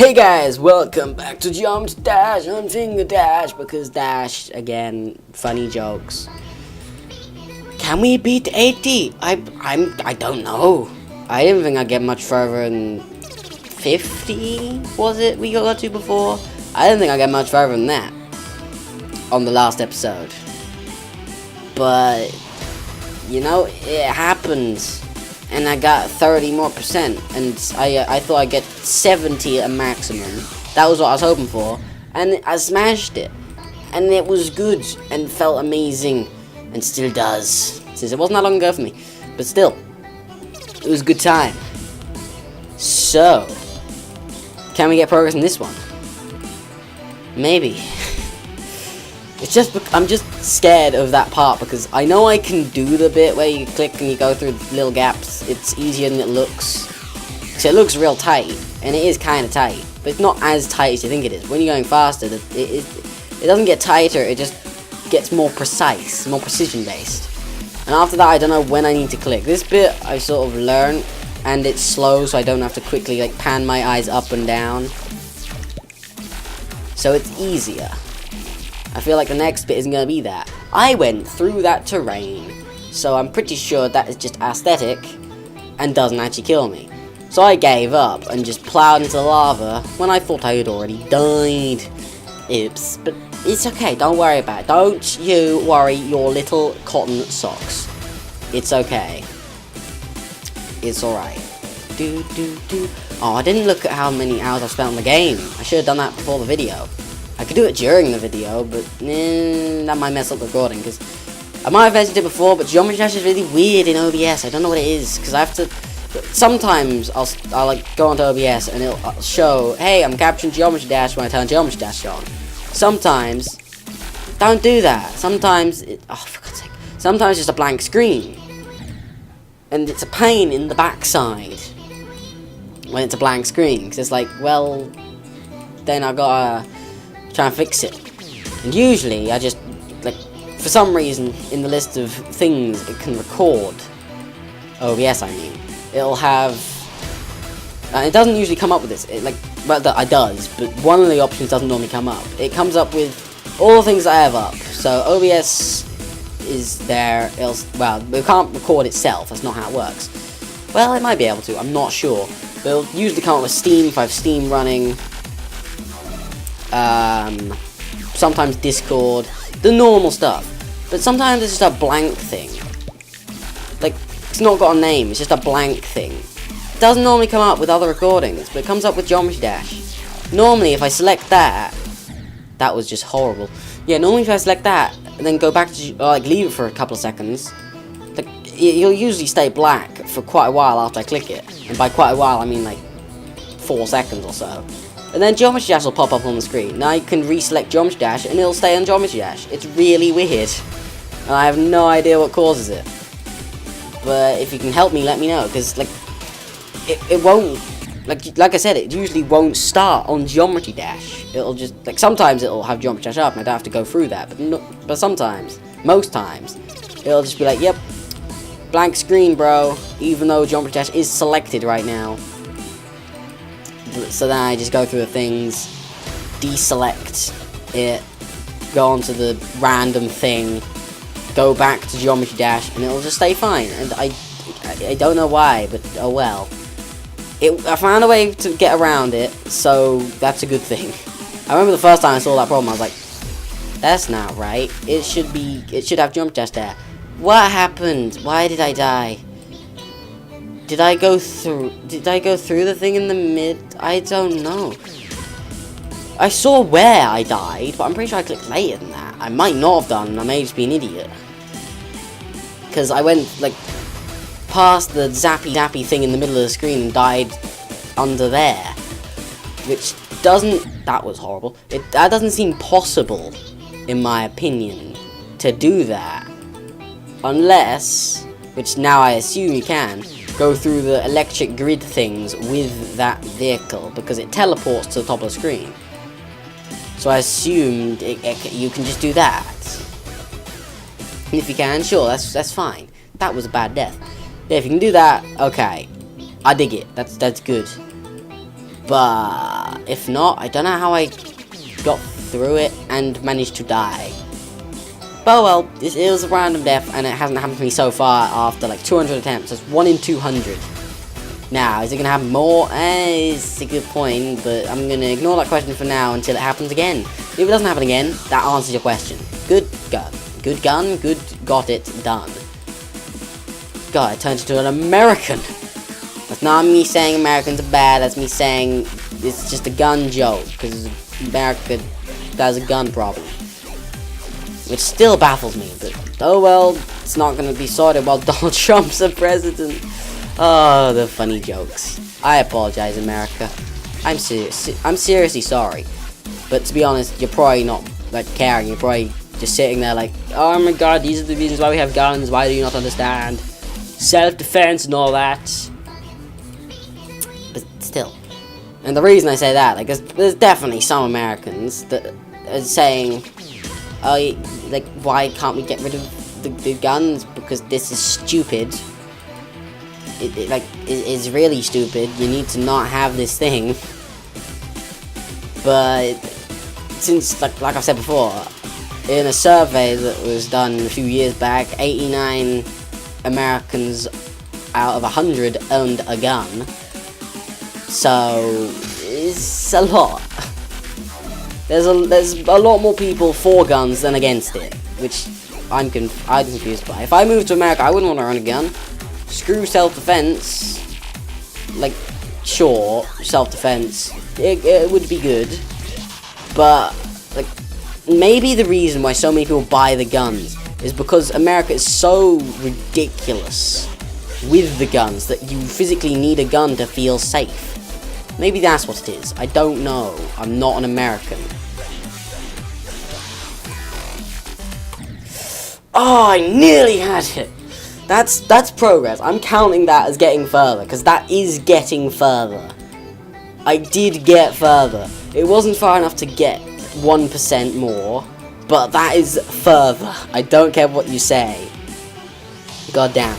Hey guys, welcome back to Jump Dash. I'm Fingerdash because Dash again. Funny jokes. Can we beat 80? I don't know. I didn't think I'd get much further than 50. Was it we got to before? I didn't think I'd get much further than that on the last episode. But you know, it happened. And I got 30% more, and I thought I'd get 70 at a maximum. That was what I was hoping for, and I smashed it. And it was good, and felt amazing, and still does. Since it wasn't that long ago for me, but still, it was a good time. So, can we get progress in this one? Maybe. It's just, I'm just scared of that part because I know I can do the bit where you click and you go through little gaps. It's easier than it looks. So it looks real tight, and it is kind of tight, but it's not as tight as you think it is. When you're going faster, it doesn't get tighter, it just gets more precise, more precision based. And after that, I don't know when I need to click. This bit I sort of learn, and it's slow, so I don't have to quickly like pan my eyes up and down. So it's easier. I feel like the next bit isn't going to be that. I went through that terrain, so I'm pretty sure that is just aesthetic and doesn't actually kill me. So I gave up and just plowed into the lava when I thought I had already died. Oops, but it's okay, don't worry about it. Don't you worry your little cotton socks. It's okay. It's alright. Oh, I didn't look at how many hours I've spent on the game. I should have done that before the video. I could do it during the video, but that might mess up the recording, because I might have mentioned it before, but Geometry Dash is really weird in OBS. I don't know what it is, because I have to... Sometimes I'll like go onto OBS and it'll show, hey, I'm capturing Geometry Dash when I turn Geometry Dash on. Sometimes, don't do that. Sometimes, oh, for God's sake. Sometimes it's just a blank screen. And it's a pain in the backside when it's a blank screen, because it's like, well, then I've gotta try and fix it. And usually I just, like, for some reason in the list of things it can record, OBS I mean, it'll have, it doesn't usually come up with this, it, like, well, it does, but one of the options doesn't normally come up. It comes up with all the things I have up. So OBS is there, well, it can't record itself, that's not how it works. Well, it might be able to, I'm not sure. But it'll usually come up with Steam, if I have Steam running. Sometimes Discord, the normal stuff, but sometimes it's just a blank thing. Like, it's not got a name, it's just a blank thing. It doesn't normally come up with other recordings, but it comes up with Geometry Dash. Normally, if I select that was just horrible. Yeah, normally if I select that, and then go back to, like, leave it for a couple of seconds, like, it'll usually stay black for quite a while after I click it. And by quite a while, I mean, like, 4 seconds or so. And then Geometry Dash will pop up on the screen. Now you can reselect Geometry Dash and it'll stay on Geometry Dash. It's really weird. And I have no idea what causes it. But if you can help me, let me know. Because, like, it won't, like I said, it usually won't start on Geometry Dash. It'll just, like, sometimes it'll have Geometry Dash up and I don't have to go through that. But sometimes, most times, it'll just be like, yep, blank screen, bro. Even though Geometry Dash is selected right now. So then I just go through the things, deselect it, go onto the random thing, go back to Geometry Dash, and it'll just stay fine. And I don't know why, but oh well. I found a way to get around it, so that's a good thing. I remember the first time I saw that problem, I was like, that's not right. It should have Geometry Dash there. What happened? Why did I die? Did I go through the thing in the mid? I don't know. I saw where I died, but I'm pretty sure I clicked later than that. I might not have done, I may just be an idiot. Because I went, like, past the zappy thing in the middle of the screen and died under there. Which doesn't, that was horrible. That doesn't seem possible, in my opinion, to do that. Unless, which now I assume you can, go through the electric grid things with that vehicle, because it teleports to the top of the screen. So I assumed you can just do that. And if you can, sure, that's fine. That was a bad death. Yeah, if you can do that, okay. I dig it. That's good. But if not, I don't know how I got through it and managed to die. But well, it was a random death, and it hasn't happened to me so far after like 200 attempts. That's 1 in 200. Now, is it going to happen more? It's a good point, but I'm going to ignore that question for now until it happens again. If it doesn't happen again, that answers your question. Good gun. Good gun, good got it done. God, I turned into an American. That's not me saying Americans are bad, that's me saying it's just a gun joke, because America has a gun problem. Which still baffles me, but oh well, it's not going to be sorted while Donald Trump's a president. Oh, the funny jokes. I apologize, America. I'm seriously sorry. But to be honest, you're probably not like caring. You're probably just sitting there like, oh my god, these are the reasons why we have guns. Why do you not understand? Self-defense and all that. But still. And the reason I say that, like, there's definitely some Americans that are saying, oh, like, why can't we get rid of the guns? Because this is stupid. It's really stupid. You need to not have this thing. But since, like I've said before, in a survey that was done a few years back, 89 Americans out of 100 owned a gun. So it's a lot. There's a lot more people for guns than against it, which I'm confused by. If I moved to America, I wouldn't want to own a gun. Screw self-defense. Like, sure, self-defense, it would be good, but like, maybe the reason why so many people buy the guns is because America is so ridiculous with the guns that you physically need a gun to feel safe. Maybe that's what it is. I don't know. I'm not an American. Oh, I nearly had it. That's progress. I'm counting that as getting further, because that is getting further. I did get further. It wasn't far enough to get 1% more, but that is further. I don't care what you say. God damn.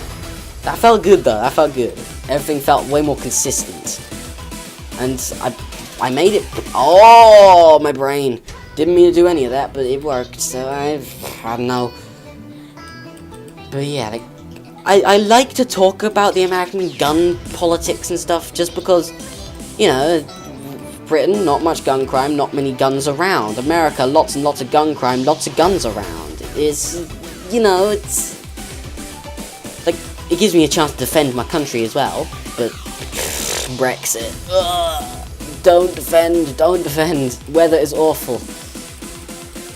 That felt good though. That felt good. Everything felt way more consistent. And I made it. Oh, my brain. Didn't mean to do any of that, but it worked. So I don't know. But yeah, like, I like to talk about the American gun politics and stuff just because, you know, Britain, not much gun crime, not many guns around. America, lots and lots of gun crime, lots of guns around. It's, you know, it's like, it gives me a chance to defend my country as well, but Brexit. Ugh. Don't defend. Weather is awful.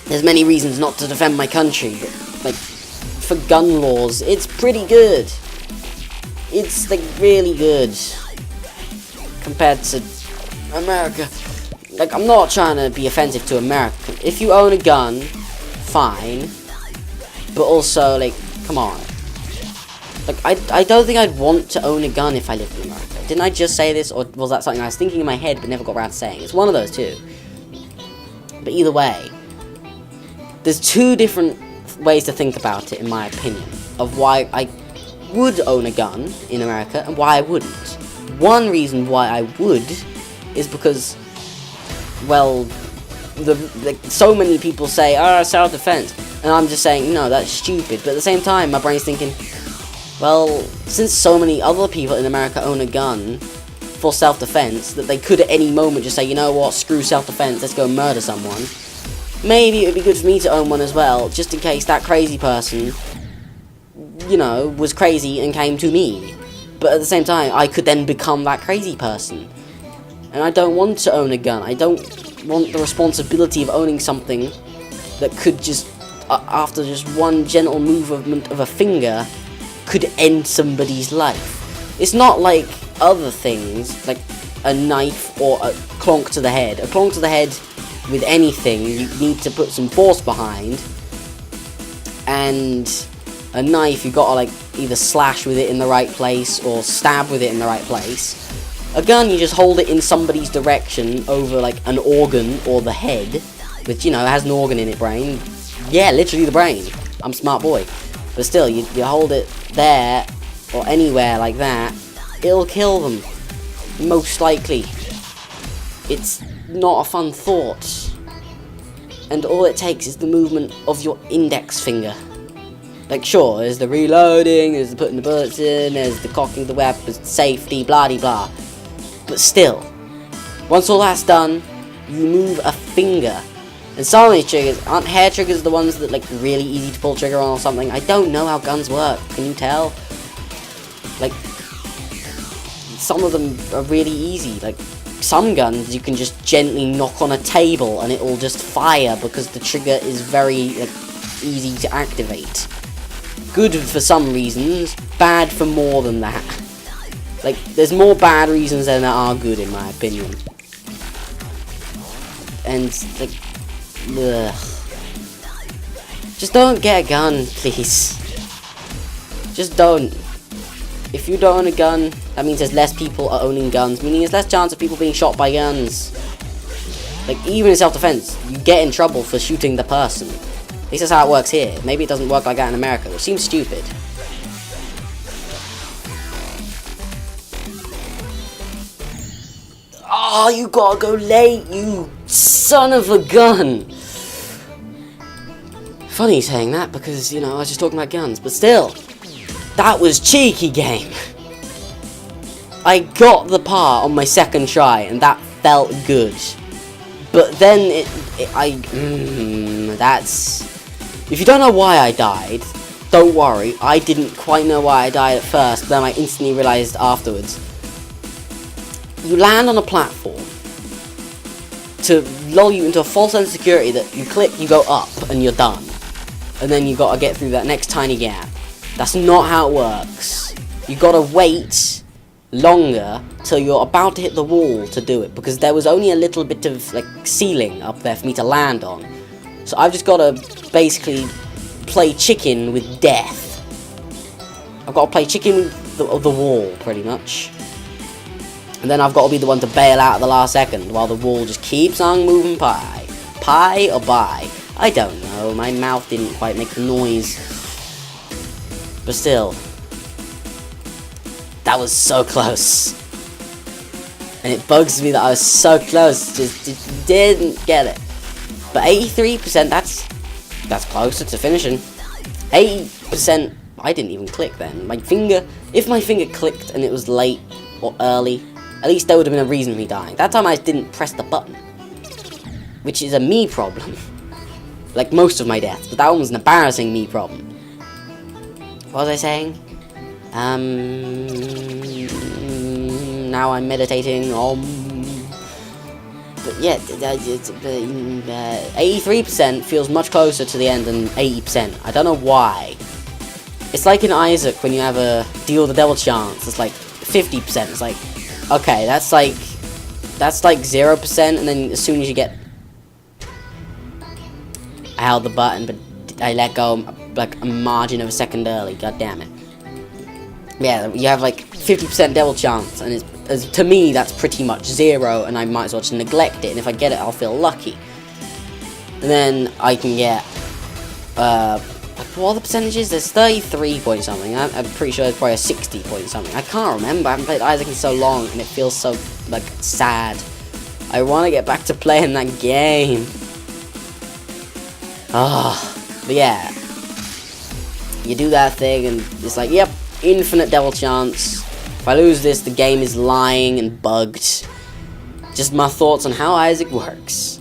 There's many reasons not to defend my country, but, like, for gun laws, it's pretty good. It's, like, really good. Compared to America. Like, I'm not trying to be offensive to America. If you own a gun, fine. But also, like, come on. Like, I don't think I'd want to own a gun if I lived in America. Didn't I just say this, or was that something I was thinking in my head but never got around to saying? It's one of those two. But either way, there's two different ways to think about it, in my opinion, of why I would own a gun in America and why I wouldn't. One reason why I would is because, well, so many people say, oh, self-defense, and I'm just saying, no, that's stupid, but at the same time, my brain's thinking, well, since so many other people in America own a gun for self-defense, that they could at any moment just say, you know what, screw self-defense, let's go murder someone, maybe it would be good for me to own one as well, just in case that crazy person, you know, was crazy and came to me. But at the same time, I could then become that crazy person. And I don't want to own a gun. I don't want the responsibility of owning something that could just, after just one gentle movement of a finger, could end somebody's life. It's not like other things, like a knife or a clonk to the head. A clonk to the head with anything, you need to put some force behind. And a knife, you gotta, like, either slash with it in the right place or stab with it in the right place. A gun, you just hold it in somebody's direction over, like, an organ or the head, which, you know, has an organ in it, brain. Yeah, literally the brain. I'm a smart boy. But still, you hold it there or anywhere like that, it'll kill them. Most likely. it's not a fun thought. And all it takes is the movement of your index finger. Like, sure, there's the reloading, there's the putting the bullets in, there's the cocking the weapons, safety, blah-de-blah. But still, once all that's done, you move a finger. And some of these triggers, aren't hair triggers the ones that, like, really easy to pull trigger on or something? I don't know how guns work, can you tell? Like, some of them are really easy. Like, some guns you can just gently knock on a table and it will just fire because the trigger is very, like, easy to activate. Good for some reasons, bad for more than that. Like, there's more bad reasons than there are good, in my opinion. And, like, ugh. Just don't get a gun, please. Just don't. If you don't own a gun, that means there's less people are owning guns, meaning there's less chance of people being shot by guns. Like, even in self-defense, you get in trouble for shooting the person. At least that's how it works here. Maybe it doesn't work like that in America, which seems stupid. Oh, you gotta go late, you son of a gun! Funny saying that, because, you know, I was just talking about guns, but still. That was cheeky, game. I got the part on my second try, and that felt good. But then that's... If you don't know why I died, don't worry. I didn't quite know why I died at first, but then I instantly realized afterwards. You land on a platform to lull you into a false sense of security that you click, you go up, and you're done. And then you gotta get through that next tiny gap. That's not how it works. You gotta wait longer till you're about to hit the wall to do it, because there was only a little bit of, like, ceiling up there for me to land on. So I've just gotta basically play chicken with death. I've gotta play chicken with the wall, pretty much. And then I've gotta be the one to bail out at the last second while the wall just keeps on moving by. Pie or bye? I don't know. My mouth didn't quite make the noise. But still, that was so close. And it bugs me that I was so close, just didn't get it. But 83%, that's closer to finishing. 80%, I didn't even click then. My finger, if my finger clicked and it was late or early, at least there would have been a reason for me dying. That time I didn't press the button, which is a me problem. Like most of my deaths, but that one was an embarrassing me problem. What was I saying? Now I'm meditating. But yeah, 83% feels much closer to the end than 80%. I don't know why. It's like in Isaac when you have a deal the devil chance. It's like 50%. It's like, okay, that's like 0%, and then as soon as you get, I held the button, but I let go like a margin of a second early. God damn it. Yeah, you have like 50% devil chance, and to me that's pretty much 0, and I might as well just neglect it. And if I get it, I'll feel lucky. And then I can get like, what are the percentages? There's 33 point something. I'm pretty sure there's probably a 60 point something. I can't remember. I haven't played Isaac in so long, and it feels so like sad. I want to get back to playing that game. But yeah, you do that thing, and it's like, yep, infinite devil chance. If I lose this, the game is lying and bugged. Just my thoughts on how Isaac works.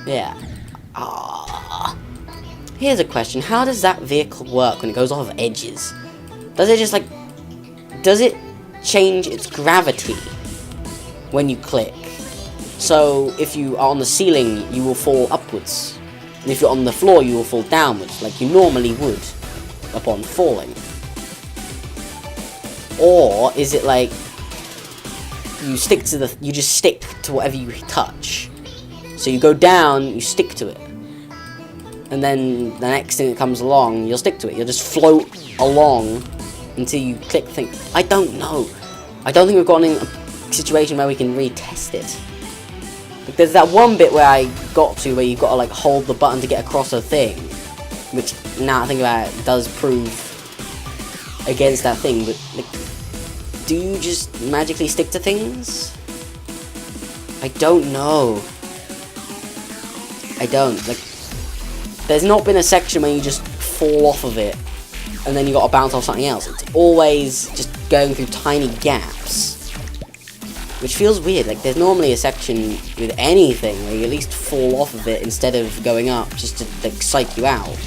Yeah. Here's a question. How does that vehicle work when it goes off of edges? Does it just like... Does it change its gravity when you click? So, if you are on the ceiling, you will fall upwards. And if you're on the floor, you will fall downwards, like you normally would upon falling. Or is it like you just stick to whatever you touch? So you go down, you stick to it, and then the next thing that comes along, you'll stick to it. You'll just float along until you click the thing. I don't know. I don't think we've gotten in a situation where we can retest it. Like, there's that one bit where I got to where you've got to like hold the button to get across a thing, which now I think about it does prove against that thing. But like, do you just magically stick to things? I don't know. I don't. Like, there's not been a section where you just fall off of it and then you gotta bounce off something else. It's always just going through tiny gaps, which feels weird. Like, there's normally a section with anything where you at least fall off of it instead of going up, just to, like, psych you out.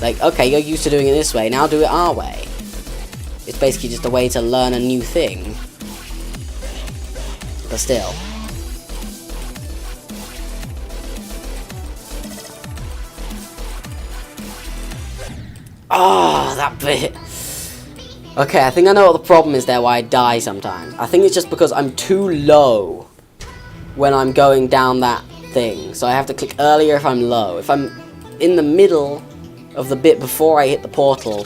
Like, okay, you're used to doing it this way, now do it our way. It's basically just a way to learn a new thing. But still. Oh, that bit. Okay, I think I know what the problem is there, why I die sometimes. I think it's just because I'm too low when I'm going down that thing. So I have to click earlier if I'm low. If I'm in the middle of the bit before I hit the portal,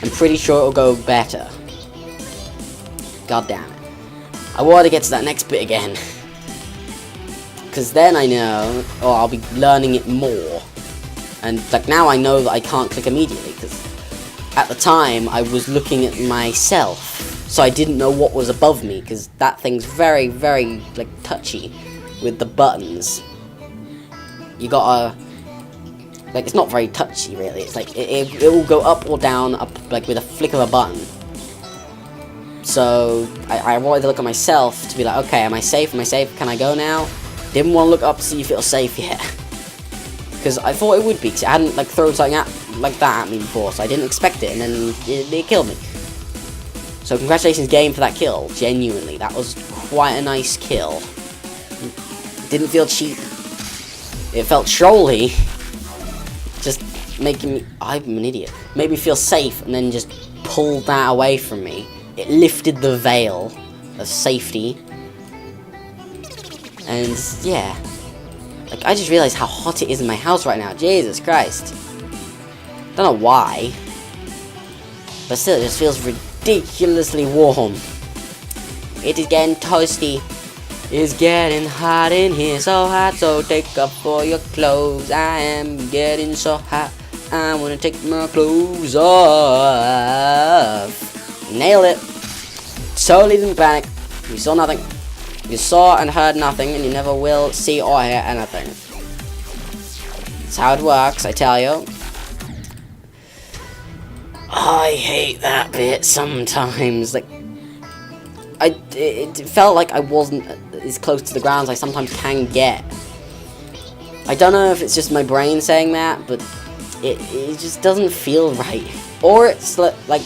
I'm pretty sure it'll go better. God damn it. I want to get to that next bit again. Because then I know, or I'll be learning it more. And like now I know that I can't click immediately, because at the time I was looking at myself, so I didn't know what was above me, because that thing's very, very like touchy with the buttons. You gotta, like, it's not very touchy really. It's like it will go up or down, up like with a flick of a button. So I wanted to look at myself to be like, okay, am I safe? Am I safe? Can I go now? Didn't want to look up to see if it was safe yet. Because I thought it would be, because it hadn't like thrown something like that at me before, so I didn't expect it, and then it killed me. So congratulations game for that kill, genuinely, that was quite a nice kill. It didn't feel cheap, it felt trolly, just making me, I'm an idiot, made me feel safe, and then just pulled that away from me. It lifted the veil of safety, and yeah. Like, I just realized how hot it is in my house right now. Jesus Christ. Don't know why. But still, it just feels ridiculously warm. It is getting toasty. It's getting hot in here. So hot, so take off all your clothes. I am getting so hot. I want to take my clothes off. Nailed it. Totally didn't panic. You saw nothing. You saw and heard nothing, and you never will see or hear anything. That's how it works, I tell you. I hate that bit sometimes. Like, it felt like I wasn't as close to the ground as I sometimes can get. I don't know if it's just my brain saying that, but it just doesn't feel right. Or it's like,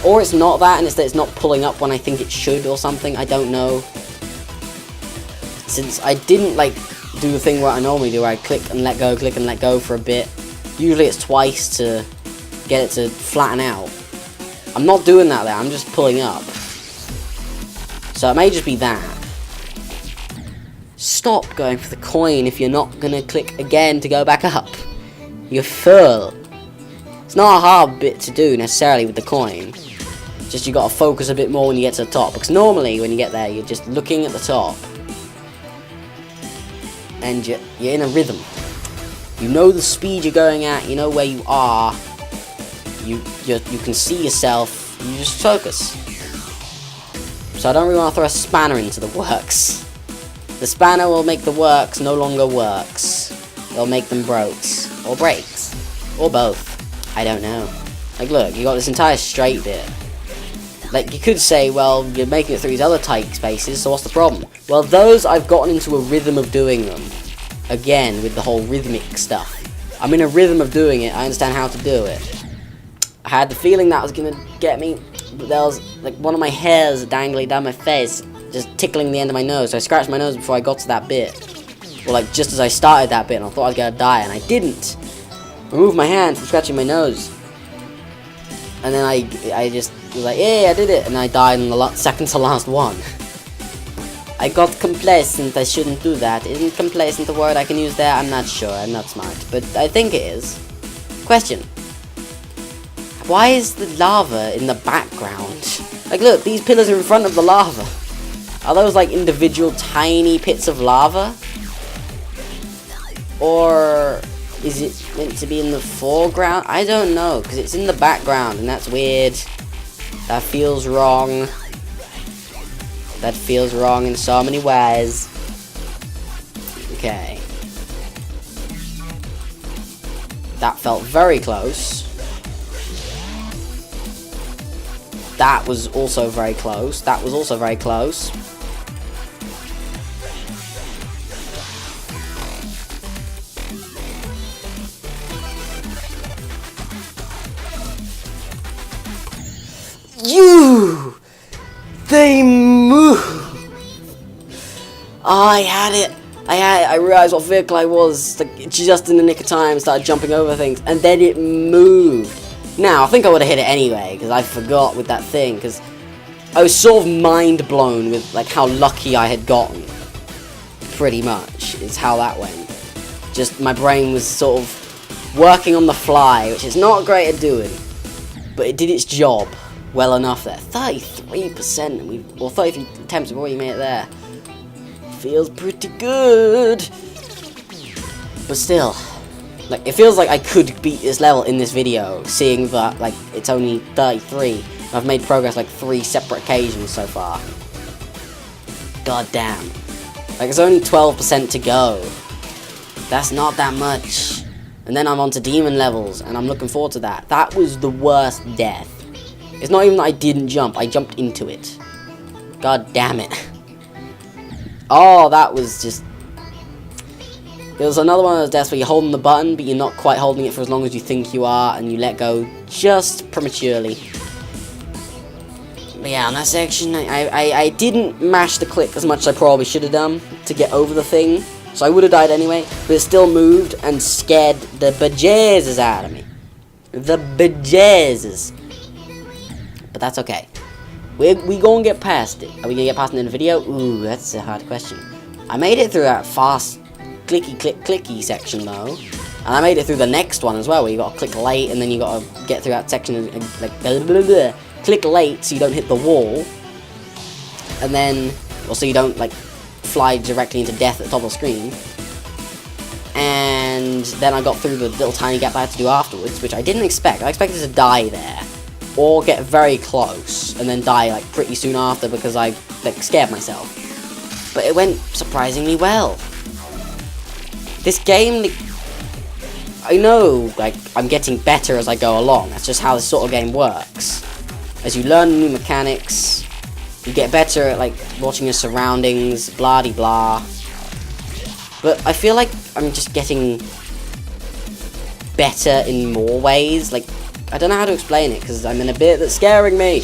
or it's not that, and it's that it's not pulling up when I think it should or something. I don't know. Since I didn't like do the thing where I normally do, where I click and let go for a bit. Usually it's twice to get it to flatten out. I'm not doing that there, I'm just pulling up. So it may just be that. Stop going for the coin if you're not gonna click again to go back up. You fool. It's not a hard bit to do necessarily with the coin. Just you gotta focus a bit more when you get to the top. Because normally when you get there, you're just looking at the top. And you're in a rhythm. You know the speed you're going at, you know where you are. You can see yourself, you just focus. So I don't really want to throw a spanner into the works. The spanner will make the works no longer works. It'll make them brokes. Or breaks. Or both. I don't know. Like look, you got this entire straight bit. Like, you could say, well, you're making it through these other tight spaces, so what's the problem? Well, those I've gotten into a rhythm of doing them. Again, with the whole rhythmic stuff. I'm in a rhythm of doing it, I understand how to do it. I had the feeling that was gonna get me, but there was, like, one of my hairs dangling down my face, just tickling the end of my nose, so I scratched my nose before I got to that bit. Or, like, just as I started that bit, and I thought I was gonna die, and I didn't. I removed my hand from scratching my nose. And then I just was like, yeah, I did it, and I died in the second to last one. I got complacent, I shouldn't do that. Isn't complacent a word I can use there? I'm not sure, I'm not smart, but I think it is. Question. Why is the lava in the background? Like look, these pillars are in front of the lava. Are those like individual tiny pits of lava? Or is it meant to be in the foreground? I don't know, because it's in the background, and that's weird. That feels wrong. That feels wrong in so many ways. Okay. That felt very close. That was also very close. That was also very close. They move! Oh, I had it! I realized what vehicle I was, like, just in the nick of time, started jumping over things, and then it moved. Now, I think I would have hit it anyway, because I forgot with that thing, because I was sort of mind blown with, like, how lucky I had gotten. Pretty much, is how that went. Just, my brain was sort of working on the fly, which is not great at doing, but it did its job well enough there. 33%, or 33 attempts, we've already made it there. Feels pretty good. But still, like, it feels like I could beat this level in this video, seeing that, like, it's only 33. I've made progress, like, 3 separate occasions so far. God damn. Like, it's only 12% to go. That's not that much. And then I'm on to demon levels, and I'm looking forward to that. That was the worst death. It's not even that I didn't jump, I jumped into it. God damn it. Oh, that was just... There was another one of those deaths where you're holding the button, but you're not quite holding it for as long as you think you are, and you let go just prematurely. But yeah, on that section, I didn't mash the click as much as I probably should have done to get over the thing. So I would have died anyway, but it still moved and scared the bejesus out of me. The bejesus. But that's okay. We gonna get past it. Are we gonna get past it in the video? Ooh, that's a hard question. I made it through that fast clicky click clicky section though. And I made it through the next one as well, where you gotta click late and then you gotta get through that section and like blah, blah, blah. Click late so you don't hit the wall. And then, or so you don't like fly directly into death at the top of the screen. And then I got through the little tiny gap I had to do afterwards, which I didn't expect. I expected to die there. Or get very close, and then die, like, pretty soon after, because I, like, scared myself. But it went surprisingly well. This game, like, I know, like, I'm getting better as I go along. That's just how this sort of game works. As you learn new mechanics, you get better at, like, watching your surroundings, blah-de-blah. But I feel like I'm just getting better in more ways, like, I don't know how to explain it, because I'm in a bit that's scaring me.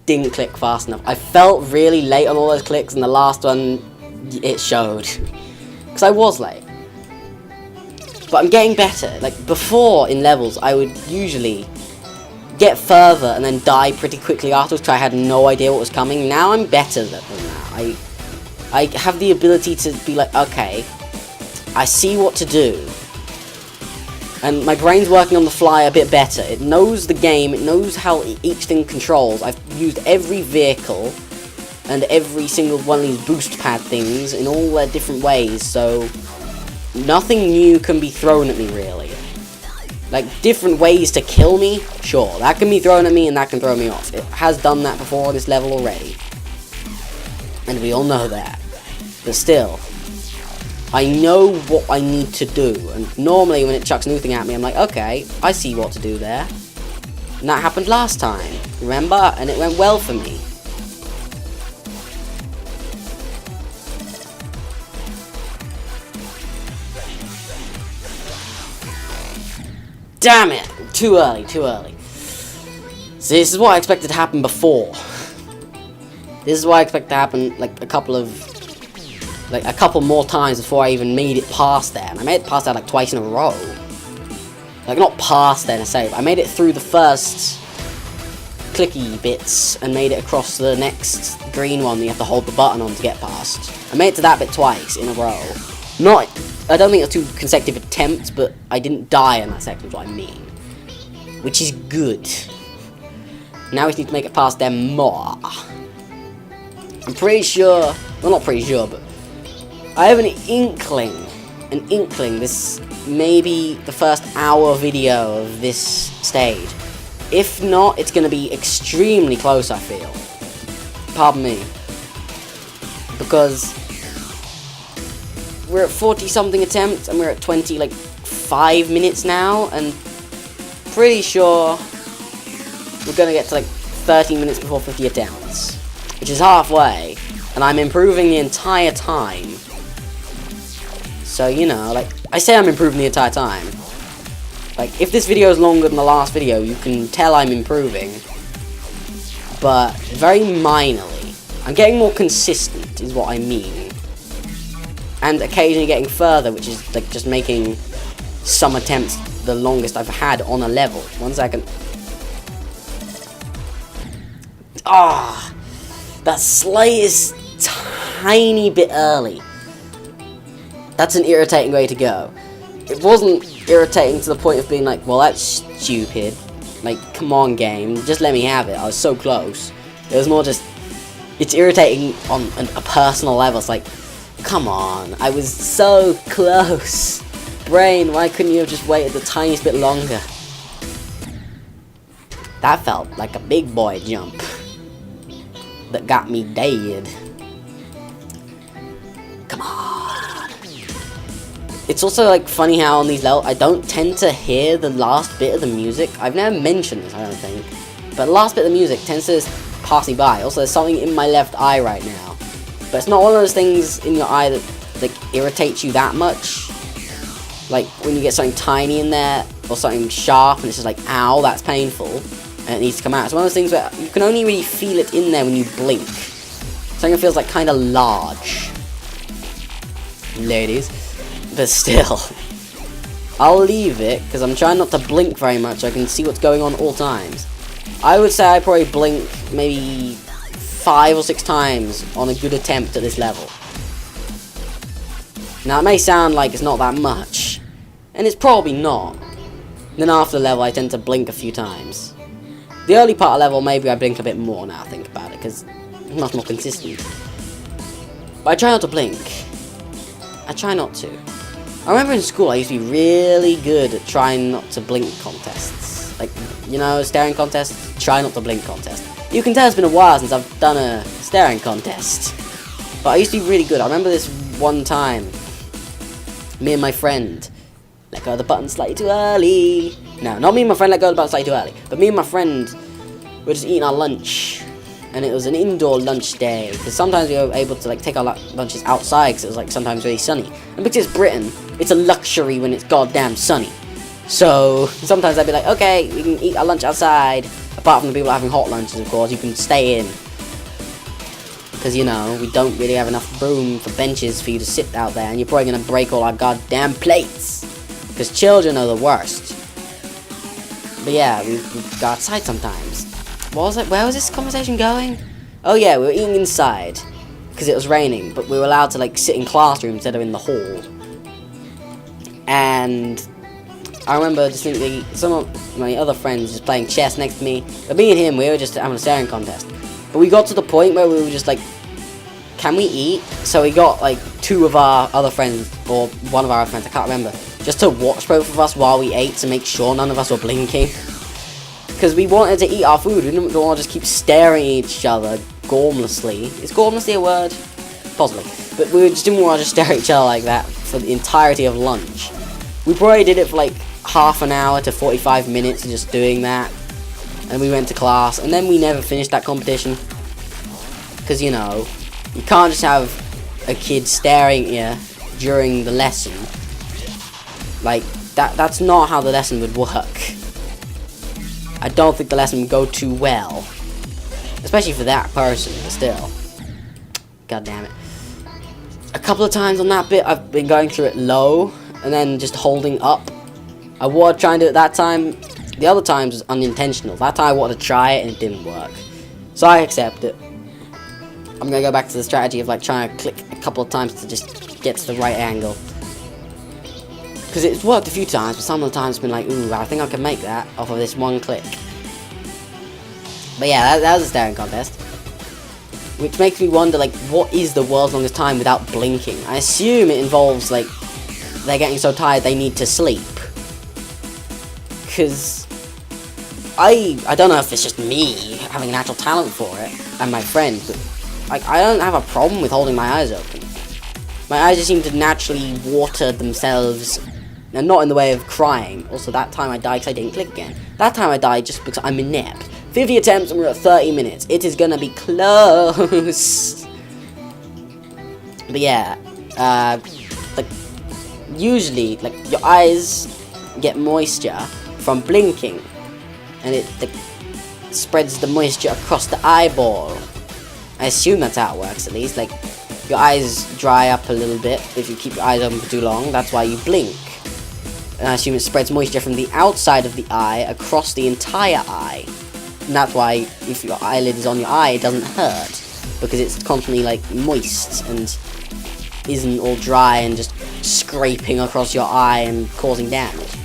Didn't click fast enough. I felt really late on all those clicks, and the last one, it showed. Because I was late. But I'm getting better. Like, before, in levels, I would usually get further and then die pretty quickly afterwards because I had no idea what was coming. Now I'm better than that. I have the ability to be like, okay, I see what to do. And my brain's working on the fly a bit better. It knows the game, it knows how each thing controls. I've used every vehicle and every single one of these boost pad things in all their different ways, so nothing new can be thrown at me, really. Like, different ways to kill me, sure, that can be thrown at me and that can throw me off. It has done that before on this level already. And we all know that. But still, I know what I need to do. And normally when it chucks anything at me, I'm like, okay, I see what to do there. And that happened last time, remember? And it went well for me. Damn it! Too early, too early. See, this is what I expected to happen before. This is what I expect to happen, like, a couple more times before I even made it past there. And I made it past there, like, twice in a row. Like, not past there to say, but I made it through the first clicky bits and made it across the next green one that you have to hold the button on to get past. I made it to that bit twice in a row. I don't think it was 2 consecutive attempts, but I didn't die in that section, is what I mean. Which is good. Now we just need to make it past them more. I'm pretty sure, well, not pretty sure, but I have an inkling this maybe the first hour video of this stage. If not, it's going to be extremely close, I feel. Pardon me. Because we're at 40-something attempts, and we're at 5 minutes now, and pretty sure we're going to get to, 30 minutes before 50 attempts. Which is halfway, and I'm improving the entire time. So, you know, I say I'm improving the entire time. If this video is longer than the last video, you can tell I'm improving. But very minorly. I'm getting more consistent, is what I mean. And occasionally getting further, which is, just making some attempts the longest I've had on a level. 1 second. Ah! That slightest tiny bit early. That's an irritating way to go. It wasn't irritating to the point of being well, that's stupid. Come on, game, just let me have it. I was so close. It was more just, it's irritating on a personal level. It's come on, I was so close. Brain, why couldn't you have just waited the tiniest bit longer? That felt like a big boy jump. That got me dead. Come on. It's also funny how on these levels I don't tend to hear the last bit of the music. I've never mentioned this, I don't think. But the last bit of the music tends to just pass me by. Also, there's something in my left eye right now. But it's not one of those things in your eye that irritates you that much. When you get something tiny in there, or something sharp, and it's just ow, that's painful. And it needs to come out. It's one of those things where you can only really feel it in there when you blink. Something that feels kind of large. Ladies. But still. I'll leave it, because I'm trying not to blink very much so I can see what's going on at all times. I would say I probably blink maybe 5 or 6 times on a good attempt at this level. Now, it may sound like it's not that much. And it's probably not. Then after the level, I tend to blink a few times. The early part of the level, maybe I blink a bit more now I think about it, because it's much more consistent. But I try not to blink. I try not to. I remember in school I used to be really good at trying not to blink contests. Staring contests, try not to blink contest. You can tell it's been a while since I've done a staring contest. But I used to be really good. I remember this one time, me and my friend let go of the button slightly too early. No, not me and my friend let go of the button slightly too early. But me and my friend were just eating our lunch. And it was an indoor lunch day. Because sometimes we were able to take our lunches outside because it was sometimes really sunny. And because it's Britain, it's a luxury when it's goddamn sunny. So sometimes I'd be okay, we can eat our lunch outside. Apart from the people having hot lunches, of course, you can stay in. Because, we don't really have enough room for benches for you to sit out there. And you're probably going to break all our goddamn plates. Because children are the worst. But yeah, we go outside sometimes. What was it? Where was this conversation going? Oh yeah, we were eating inside. Because it was raining. But we were allowed to sit in classrooms instead of in the hall. And I remember distinctly some of my other friends just playing chess next to me. But me and him, we were just having a staring contest. But we got to the point where we were just can we eat? So we got 2 of our other friends, or one of our other friends, I can't remember, just to watch both of us while we ate to make sure none of us were blinking. Because we wanted to eat our food, we didn't want to just keep staring at each other gormlessly. Is gormlessly a word? Possibly. But we just didn't want to just stare at each other like that for the entirety of lunch. We probably did it for half an hour to 45 minutes of just doing that. And we went to class, and then we never finished that competition. Because, you can't just have a kid staring at you during the lesson. That's not how the lesson would work. I don't think the lesson would go too well. Especially for that person, but still. God damn it. A couple of times on that bit, I've been going through it low, and then just holding up. I was trying to do it that time. The other times was unintentional. That time I wanted to try it, and it didn't work. So I accept it. I'm going to go back to the strategy of trying to click a couple of times to just get to the right angle. Because it's worked a few times, but some of the times it's been ooh, I think I can make that off of this one click. But yeah, that was a staring contest. Which makes me wonder, what is the world's longest time without blinking? I assume it involves, they're getting so tired they need to sleep. Because I don't know if it's just me having a natural talent for it, and my friends, but like, I don't have a problem with holding my eyes open. My eyes just seem to naturally water themselves, and not in the way of crying. Also, that time I died because I didn't click again. That time I died just because I'm inept. 50 attempts and we're at 30 minutes. It is gonna be close. But yeah, like, usually, like, your eyes get moisture from blinking, and it spreads the moisture across the eyeball. I assume that's how it works, at least. Like, your eyes dry up a little bit if you keep your eyes open for too long. That's why you blink. And I assume it spreads moisture from the outside of the eye across the entire eye. And that's why if your eyelid is on your eye, it doesn't hurt, because it's constantly, like, moist and isn't all dry and just scraping across your eye and causing damage.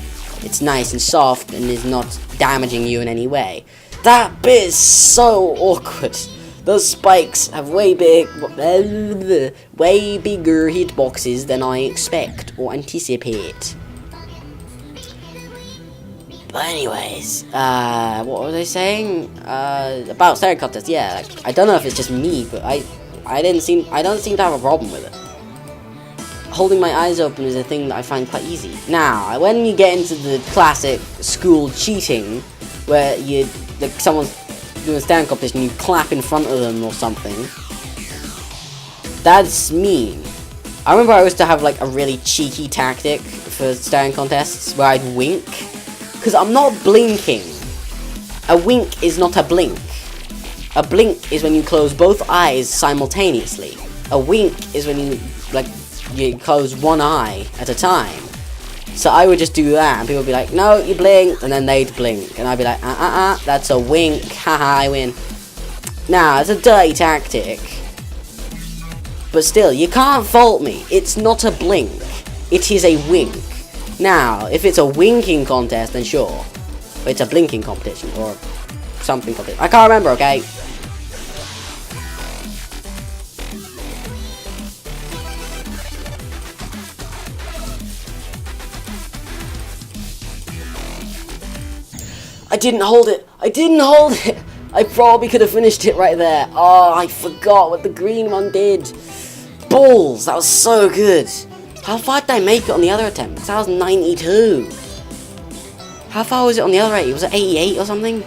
It's nice and soft and is not damaging you in any way. That bit is so awkward. Those spikes have way bigger hitboxes than I expect or anticipate. But anyways, what was I saying? About staring contests, yeah. Like, I don't know if it's just me, but I don't seem to have a problem with it. Holding my eyes open is a thing that I find quite easy. Now, when you get into the classic school cheating, where someone's doing a staring competition, you clap in front of them or something, that's mean. I remember I used to have, like, a really cheeky tactic for staring contests where I'd wink. Because I'm not blinking. A wink is not a blink. A blink is when you close both eyes simultaneously. A wink is when you close one eye at a time. So I would just do that, and people would be like, no, you blinked, and then they'd blink. And I'd be like, that's a wink, haha, I win. Now, it's a dirty tactic. But still, you can't fault me. It's not a blink. It is a wink. Now, if it's a winking contest, then sure. But it's a blinking competition, or something competition. I can't remember, okay? I didn't hold it! I didn't hold it! I probably could have finished it right there. Oh, I forgot what the green one did. Balls! That was so good. How far did I make it on the other attempt? That was 92. How far was it on the other 80? Was it 88 or something?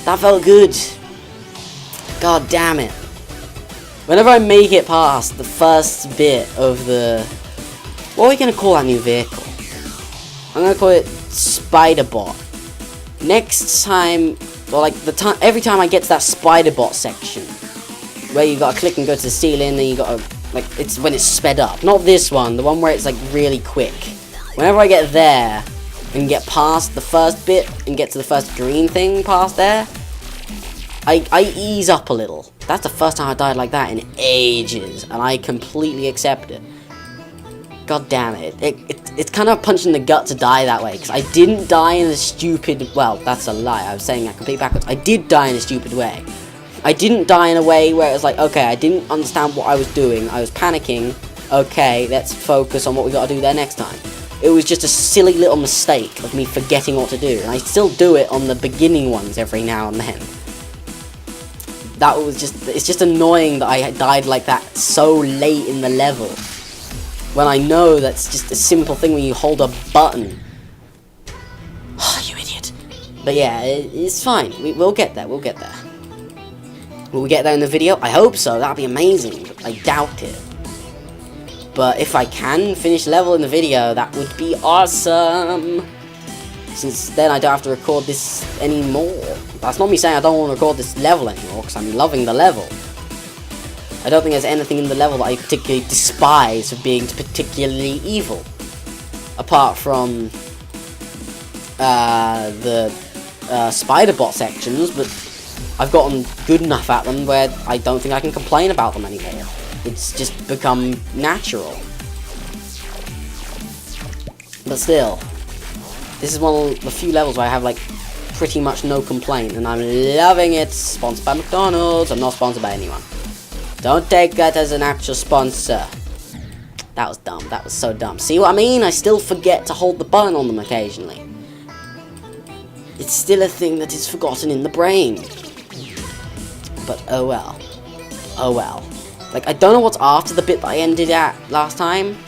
That felt good. God damn it. Whenever I make it past the first bit of the... What are we going to call that new vehicle? I'm going to call it Spider-Bot. Next time... Well, like, every time I get to that Spider-Bot section, where you got to click and go to the ceiling, and you got to... Like, it's when it's sped up. Not this one, the one where it's, like, really quick. Whenever I get there, and get past the first bit, and get to the first green thing past there, I ease up a little. That's the first time I died like that in ages, and I completely accept it. God damn it. It's kind of a punch in the gut to die that way, because I didn't die in a stupid... Well, that's a lie. I was saying that completely backwards. I did die in a stupid way. I didn't die in a way where it was like, okay, I didn't understand what I was doing. I was panicking. Okay, let's focus on what we got to do there next time. It was just a silly little mistake of me forgetting what to do. And I still do it on the beginning ones every now and then. That was just... It's just annoying that I died like that so late in the level. When I know that's just a simple thing when you hold a button. Oh, you idiot. But yeah, it's fine. We'll get there. We'll get there. Will we get there in the video? I hope so. That'd be amazing. But I doubt it. But if I can finish the level in the video, that would be awesome. Since then I don't have to record this anymore. That's not me saying I don't want to record this level anymore, because I'm loving the level. I don't think there's anything in the level that I particularly despise for being particularly evil. Apart from the Spider-Bot sections, but I've gotten good enough at them where I don't think I can complain about them anymore. It's just become natural. But still, this is one of the few levels where I have, like, pretty much no complaint, and I'm loving it. Sponsored by McDonald's. I'm not sponsored by anyone. Don't take that as an actual sponsor. That was dumb. That was so dumb. See what I mean? I still forget to hold the button on them occasionally. It's still a thing that is forgotten in the brain. But oh well. Oh well. Like, I don't know what's after the bit that I ended at last time.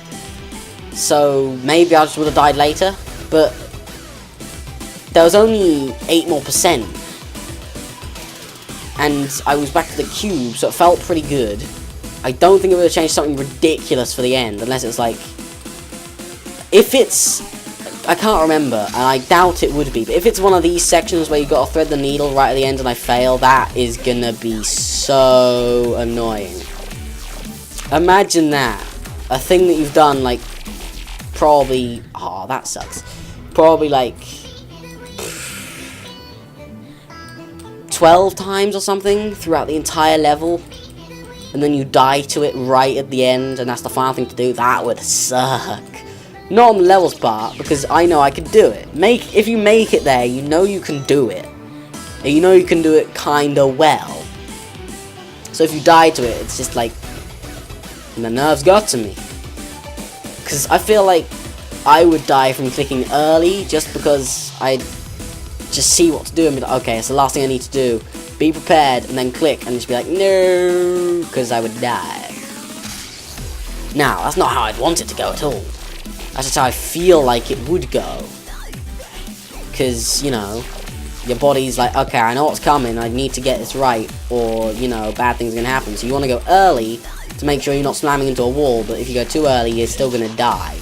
So, maybe I just would have died later. But there was only 8% more. And I was back to the cube, so it felt pretty good. I don't think it would have changed something ridiculous for the end, unless it's like... If it's... I can't remember, and I doubt it would be, but if it's one of these sections where you got to thread the needle right at the end and I fail, that is gonna be so annoying. Imagine that. A thing that you've done, like, probably... Oh, that sucks. Probably, like... 12 times or something throughout the entire level, and then you die to it right at the end, and that's the final thing to do. That would suck. Not on the levels part, because I know I could do it. If you make it there, you know you can do it. And you know you can do it kinda well. So if you die to it, it's just like... the nerves got to me. Because I feel like I would die from clicking early, just because I'd just see what to do and be like, okay, it's the last thing I need to do. Be prepared, and then click, and just be like, no, because I would die. Now, that's not how I'd want it to go at all. That's just how I feel like it would go. Because, you know, your body's like, okay, I know what's coming, I need to get this right, or, you know, bad things are going to happen. So you want to go early to make sure you're not slamming into a wall, but if you go too early, you're still going to die.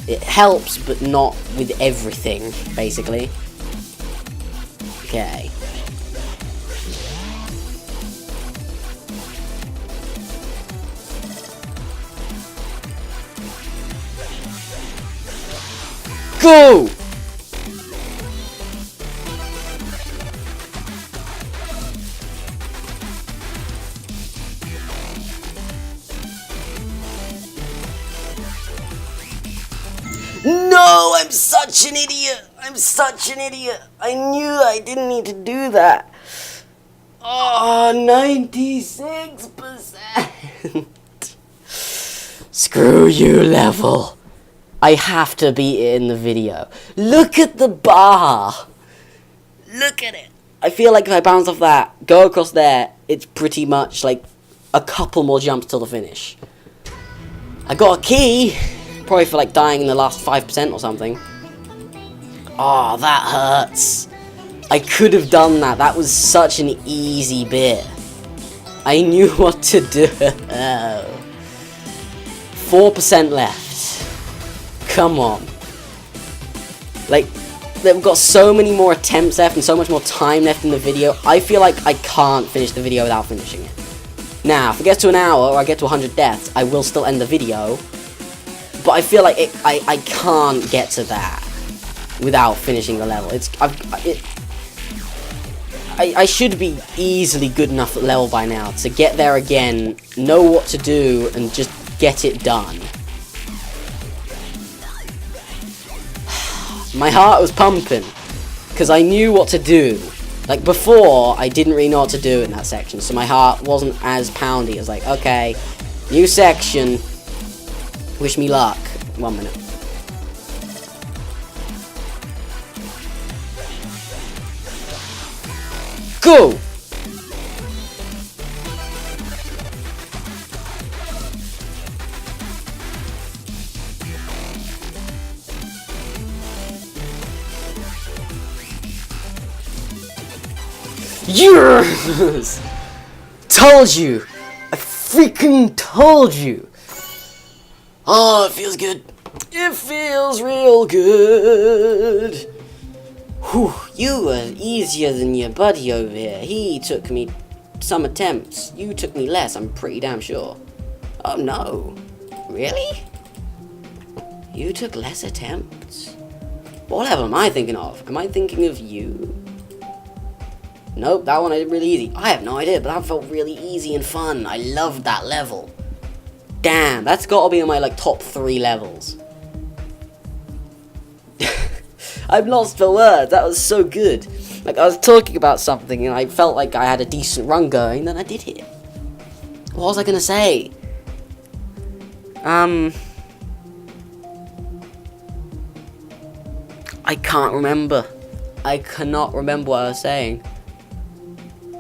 It helps, but not with everything, basically. Okay. Go! No, I'm such an idiot. I'm such an idiot. I knew I didn't need to do that. Oh, 96%. Screw you, level. I have to beat it in the video. Look at the bar. Look at it. I feel like if I bounce off that, go across there, it's pretty much like a couple more jumps till the finish. I got a key. Probably for like dying in the last 5% or something. Oh, that hurts. I could have done that. That was such an easy bit. I knew what to do. 4% left. Come on. Like, they've got so many more attempts left and so much more time left in the video. I feel like I can't finish the video without finishing it. Now, if it gets to an hour or I get to 100 deaths, I will still end the video. But I feel like I can't get to that without finishing the level. I should be easily good enough at level by now to get there again, know what to do, and just get it done. My heart was pumping, because I knew what to do. Like, before, I didn't really know what to do in that section, so my heart wasn't as poundy. It was like, okay, new section, wish me luck. 1 minute. Go! Yes! Told you! I freaking told you! Oh, it feels good. It feels real good. Whew, you were easier than your buddy over here. He took me some attempts. You took me less, I'm pretty damn sure. Oh no. Really? You took less attempts? What level am I thinking of? Am I thinking of you? Nope, that one I did really easy. I have no idea, but that felt really easy and fun. I loved that level. Damn, that's got to be in my like top 3 levels. I'm lost for words. That was so good. Like, I was talking about something and I felt like I had a decent run going, then I did it. What was I gonna say? I can't remember. I cannot remember what I was saying.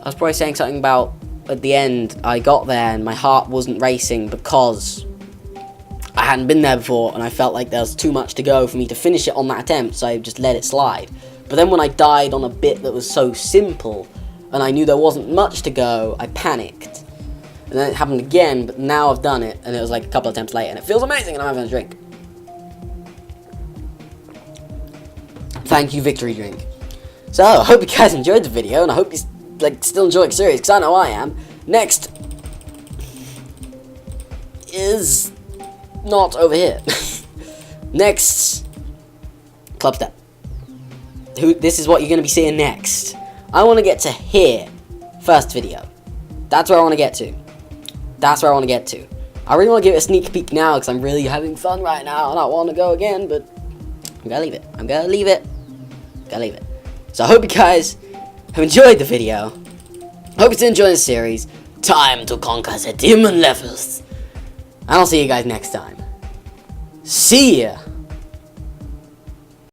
I was probably saying something about, at the end, I got there and my heart wasn't racing because I hadn't been there before and I felt like there was too much to go for me to finish it on that attempt, so I just let it slide. But then when I died on a bit that was so simple and I knew there wasn't much to go, I panicked. And then it happened again, but now I've done it and it was like a couple of attempts later and it feels amazing and I'm having a drink. Thank you, victory drink. So, I hope you guys enjoyed the video, and I hope you still enjoy the series, because I know I am. Next is not over here. Next, club step. This is what you're going to be seeing next. I want to get to here, first video. That's where I want to get to. That's where I want to get to. I really want to give it a sneak peek now, because I'm really having fun right now, and I want to go again, but I'm going to leave it. I'm going to leave it. Gotta leave it. So I hope you guys have enjoyed the video. I hope you're still enjoying the series. Time to conquer the demon levels. And I'll see you guys next time. See ya!